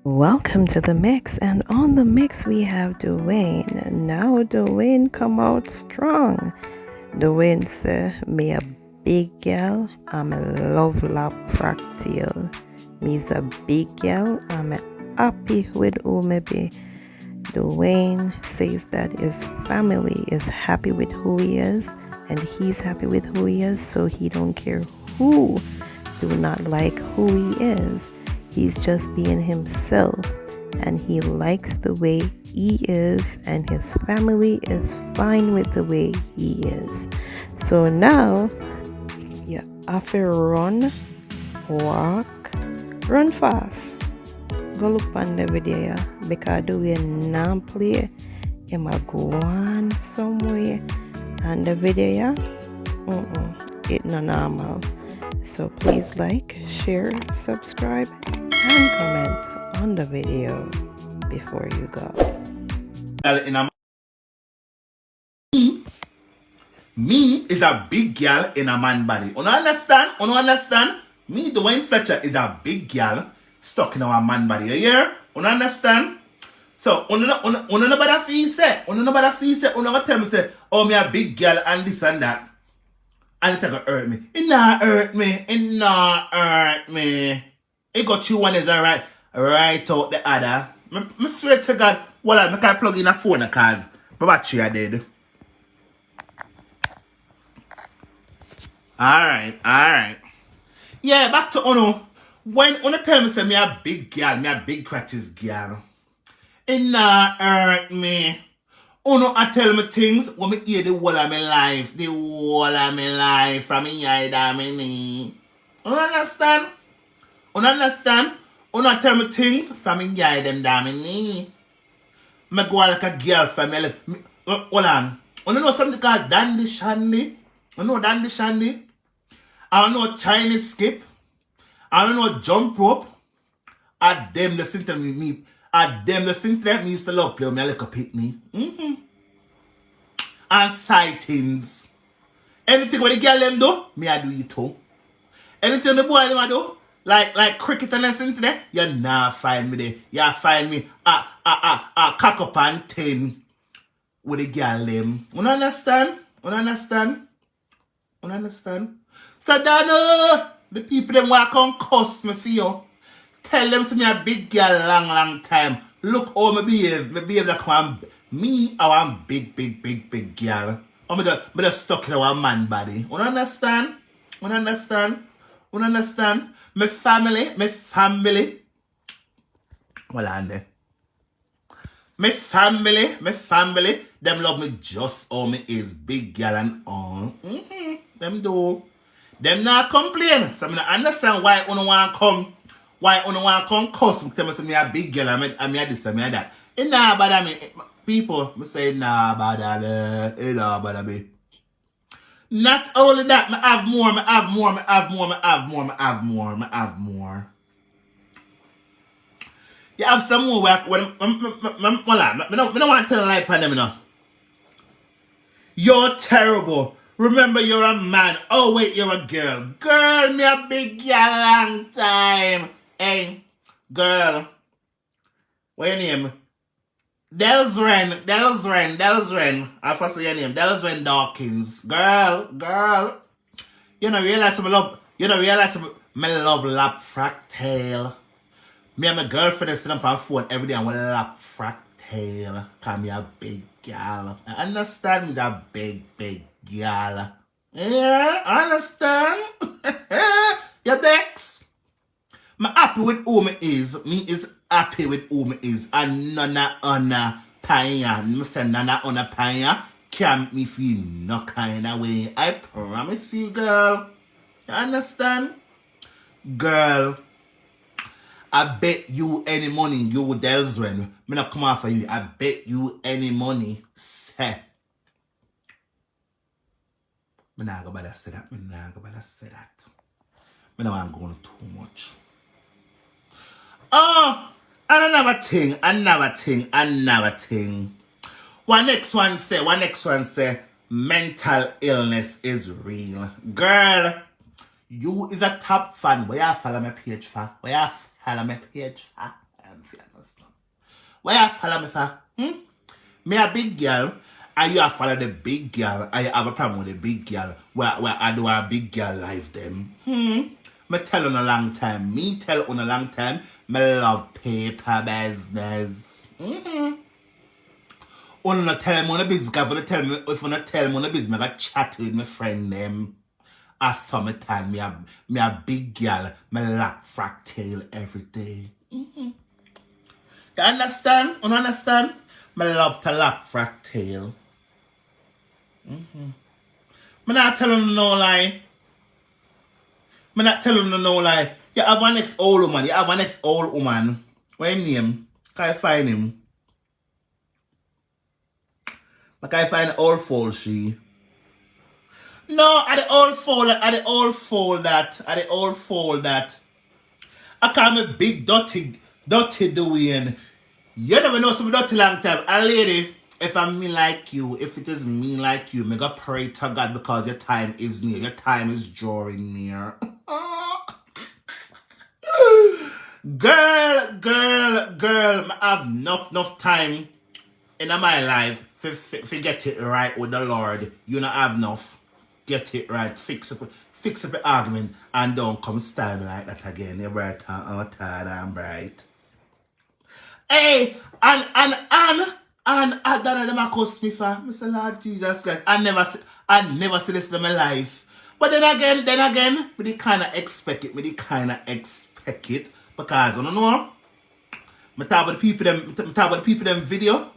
Welcome to the mix, and on the mix we have Dwayne. Now Dwayne come out strong. Dwayne say, me a big girl, I'm a love lap fractal. Me's a big girl, I'm a happy with who me be. Dwayne says that his family is happy with who he is, and he's happy with who he is, so he don't care who do not like who he is. He's just being himself, and he likes the way he is, and his family is fine with the way he is. So now you have to run, walk, run fast. Go look on the video because the way now play, him a go on somewhere, and the video, it no normal. So please like, share, subscribe, and comment on the video before you go. Me is a big girl in a man body. You understand? You understand? Me, Dwayne Fletcher, is a big girl stuck in our man body. You hear? You understand? So, you nobody feel say, you nobody tell me say, oh, me a big girl and this and that. And it gonna hurt me. It not hurt me. It not hurt me. It got you one is right out the other. I swear to God, well, I can plug in a phone because my battery are dead. Alright. Yeah, back to Uno. When Uno tell me say me a big girl, me a big crutches girl, it not hurt me. Uno I tell me things when me hear the whole of my life, from me eye down my knee. You understand? Uno tell me things from me eye them down my knee. Me go like a girl from me. Hold on. Uno know something called dandy shandy? You know dandy shandy? I don't know Chinese skip. I don't know jump rope. I them the center me. I them the center me used to love play me like a picnic. And sightings. Anything what the girl them do, me I do it too. Anything the boy them I do, like cricket and listen to them, you nah find me there. You find me cock up and 10 with the girl them. You understand? So Dano, the people them want come cuss me for you. Tell them see me a big girl long time. Look how me behave. Me behave like one me I want big girl. I'm just stuck in our man body. You understand? My family. Well on there. My family, them love me just how me is, big girl and all. Them do. Them not complain. So I don't understand why you want to come. Why you want to come cuss me tell me say me a big girl and me a this and me a that. It nah bother me. People, me say nah bother me. It nah bother me. Not only that, me have more. You have some more work when me don't want to tell a lie upon them, you know. You're terrible. Remember, you're a man. Oh, wait, you're a girl. Girl, me a big girl long time. Hey, girl. What your name? Delsren. I first say your name. Delsren Dawkins. Girl. You don't realize me love lap fractal. Me and my girlfriend is sitting up on phone every day and we lap fractal. Cause me a big girl. I understand me a big girl. Yeah, I understand. You Dex. Me happy with who me is. Me is happy with who me is. And none of pioneer. Me say none of pioneer can't me feel no kind of way. I promise you, girl. You understand? Girl. I bet you any money you would Delsren. Me not come out for you. I bet you any money. Say. Me not go bother say that. Me don't want to go too much. Oh, and another thing. One next one say, mental illness is real. Girl, you is a top fan. Where you follow my page for? Why you follow me for? Me a big girl, and you follow the big girl, and you have a problem with the big girl, where I do a big girl life them. Me tell on a long time. Me tell on a long time. Me love paper business. When I tell me on the business, if I tell me on the business, I got chat with my friend them. At summertime, me a big girl, me lap fractale every day. You understand? You understand? Me love to lap fractale. Me not telling you no lie. Me not telling you no lie. You have an ex-old woman. You have an ex-old woman. What his name? Can I find him? Can I find old fool she? No, at the old fool that. I call me big dirty doing. You never know some dirty long time. A lady, if I'm me like you, if it is me like you, me go pray to God because your time is near. Your time is drawing near. Girl, I have enough time in my life for get it right with the Lord. You not have enough. Get it right. Fix up the argument and don't come style me like that again. You're bright and tired and bright. Hey, and I done them a cuss me for. Mr. Lord Jesus Christ. I never see this in my life. But then again, me kind of expect it. Because I don't know. I talk about the people them video.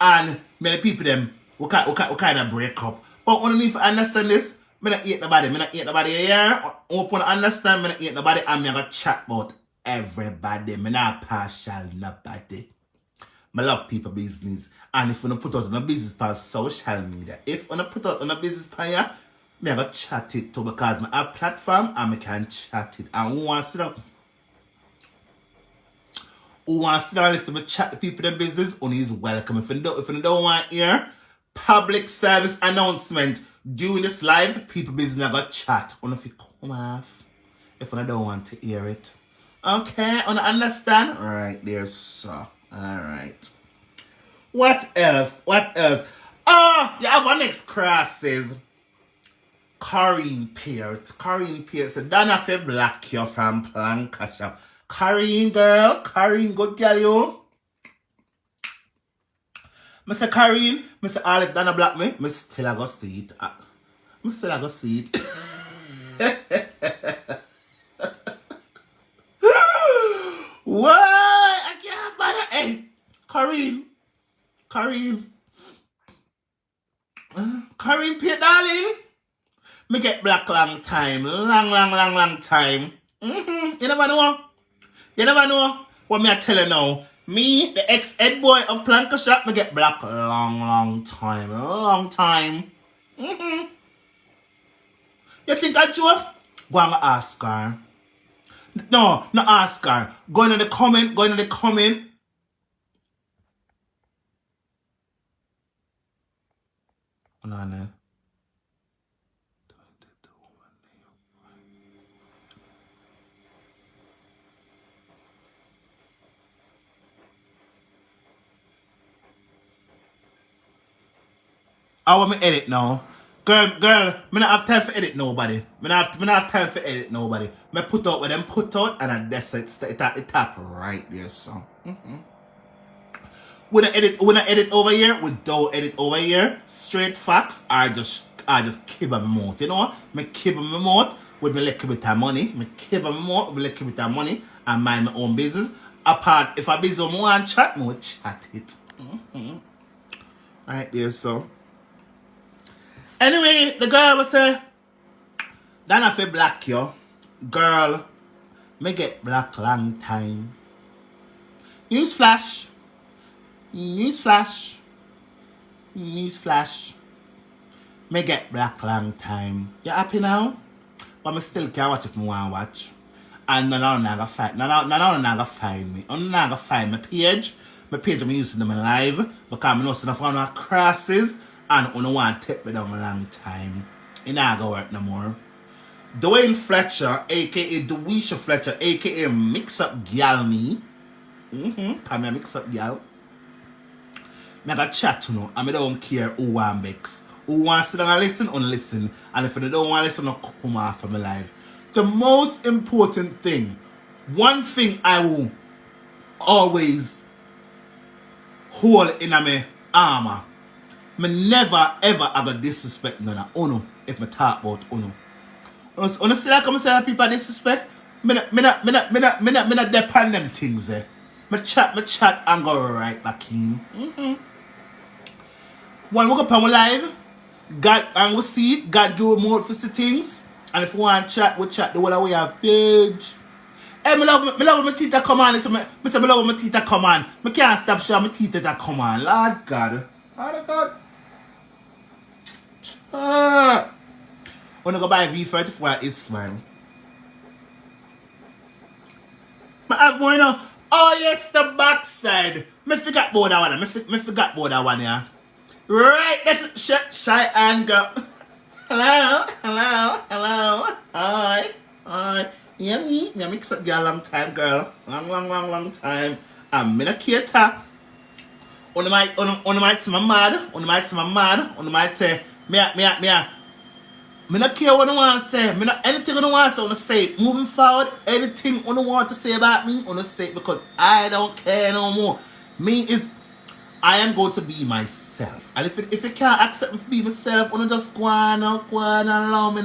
And many people them we kind of break up. But when you understand this, I don't hate nobody here. Open understand, I don't hate nobody, and I'm going to chat about everybody. I'm not partial nobody. I love people business. And if you don't put out on a business page social media, if you don't put out on a business page, I'm going to chat it too because I have a platform and I can chat it. And who wants to sit down and listen to chat the people in business, only is welcome. If you don't want to hear public service announcement during this live, people business got chat. Only if you come off. If I don't want to hear it. Okay, understand? Alright, there, so. Alright. What else? Oh, you have our next crosses. Corinne Pierce said, don't have to black you from Lancashire. Corinne, good girl, you. Mr. Corinne, Mr. Olive, don't black me. I still a go see it. What? I can't bother. Hey, Corinne, Pierce, darling. Me get black long time. Long time. You never know. What me I tell you now. Me, the ex-head boy of Lancashire, me get black long time. You think I joke? Go and ask her. No, not ask her. Go in the comment. No. I want me edit now. Girl, me not have time for edit nobody. Me not have time for edit nobody. Me put out what them put out and that's it tap right there, so. When I edit over here, we don't edit over here. Straight facts, I just keep my mouth, you know? Me keep my mouth with me little bit of money. And mind my own business. Apart, if I busy more and chat, more chat it. Right there, so. Anyway, the girl will say, "Don't have to black you. Girl, me get black long time." Newsflash. Me get black long time. You happy now? But me still can watch if me want to watch. And none of them gonna find me. None gonna find my page. My page I'm using them live because I know some of them crosses and I want to take me down a long time. It not gonna work no more. Dwayne Fletcher, aka Dweisha Fletcher, aka Mixup Gal me. Come here, Mixup Gal. I got chat to know, and I don't care who want mix. Who wants to listen, listen. And if they don't want to listen, I'll come off from my life. The most important thing, one thing I will always hold in my armor, me never ever have a disrespect none of Uno if me talk about Uno. Uno see like I'm saying people disrespect, me not depend them things there. Me chat and go right back in. When we go up on live, God and we see it, God give more for the things. And if we want to chat, we chat the whole way have page. Hey, me love my teeth that come on. Me say me love my teeth that come on. Me can't stop showing my teeth that come on. Lord God. Lord God. When I go buy V34 is smile. I have more now. Oh yes, the backside. Me forgot about that one. Me forgot about that one, yeah. Right, that's shy and go. Hello. Hi. Yeah, me mix up girl long time, girl. Long time. I'm in a cater. On might say I'm mad. On might say me not care what I want to say. Me not anything I want to say. I want to say it. Moving forward, anything I want to say about me, I want to say it because I don't care no more. I am going to be myself. And if you can't accept me to be myself, I want to just go on, allow me.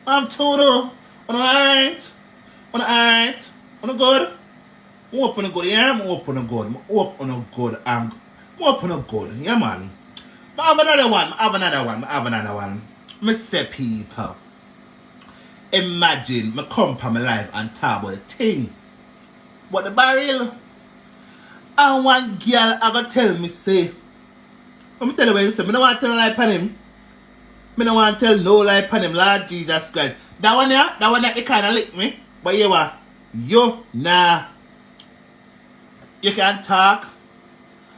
I'm total. Alright. Good. I'm open and good. Yeah, I'm open and good. Yeah, man. I have another one. Me say people, imagine me come to my life and talk about a thing. But the barrel, and one girl I got tell me say, let me tell you what you say, me don't want to tell a lie upon him. Me don't want to tell no lie upon him, Lord Jesus Christ. That one it kind of lick me. But you what? You can talk,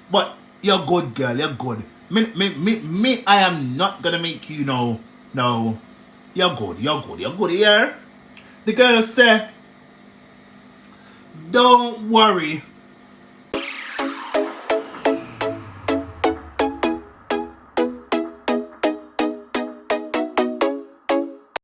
but you're good, girl, you're good. Me, I am not gonna make you no. You're good here. The girl said, don't worry